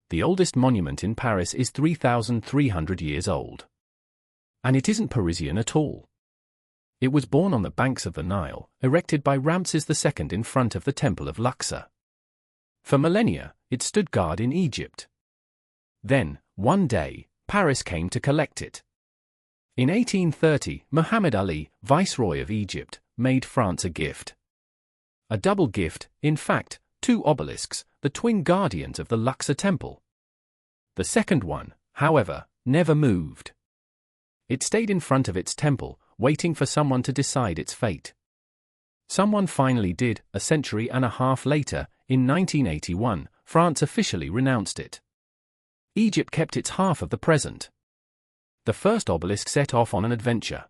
The oldest monument in Paris is 3,300 years old. And it isn't Parisian at all. It was born on the banks of the Nile, erected by Ramses II in front of the Temple of Luxor. For millennia, it stood guard in Egypt. Then, one day, Paris came to collect it. In 1830, Muhammad Ali, Viceroy of Egypt, made France a gift. A double gift, in fact, two obelisks, the twin guardians of the Luxor temple. The second one, however, never moved. It stayed in front of its temple, waiting for someone to decide its fate. Someone finally did. A century and a half later, in 1981, France officially renounced it. Egypt kept its half of the present. The first obelisk set off on an adventure.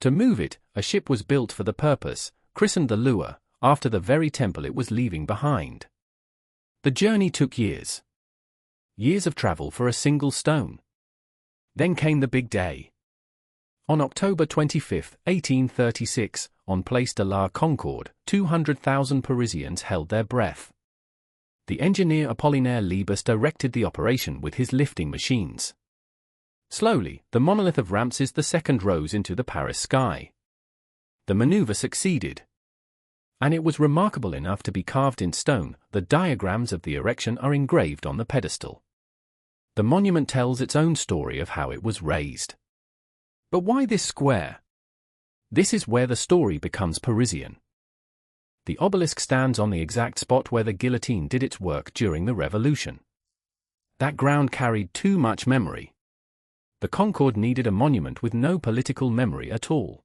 To move it, a ship was built for the purpose, christened the Lure, after the very temple it was leaving behind. The journey took years. Years of travel for a single stone. Then came the big day. On October 25, 1836, on Place de la Concorde, 200,000 Parisians held their breath. The engineer Apollinaire Lebus directed the operation with his lifting machines. Slowly, the monolith of Ramses II rose into the Paris sky. The maneuver succeeded. And it was remarkable enough to be carved in stone. The diagrams of the erection are engraved on the pedestal. The monument tells its own story of how it was raised. But why this square? This is where the story becomes Parisian. The obelisk stands on the exact spot where the guillotine did its work during the Revolution. That ground carried too much memory. The Concorde needed a monument with no political memory at all.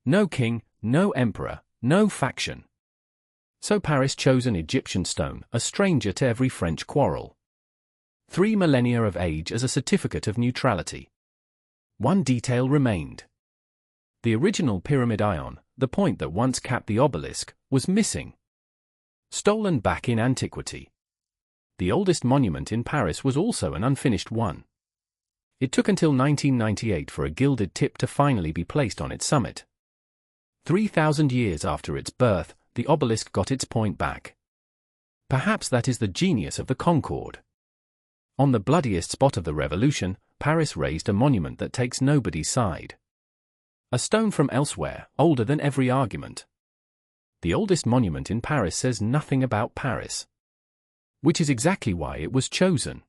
No king, no emperor, no faction. So Paris chose an Egyptian stone, a stranger to every French quarrel. 3 millennia of age as a certificate of neutrality. One detail remained. The original pyramid ion, the point that once capped the obelisk, was missing. Stolen back in antiquity. The oldest monument in Paris was also an unfinished one. It took until 1998 for a gilded tip to finally be placed on its summit. 3,000 years after its birth, the obelisk got its point back. Perhaps that is the genius of the Concorde. On the bloodiest spot of the Revolution, Paris raised a monument that takes nobody's side. A stone from elsewhere, older than every argument. The oldest monument in Paris says nothing about Paris. Which is exactly why it was chosen.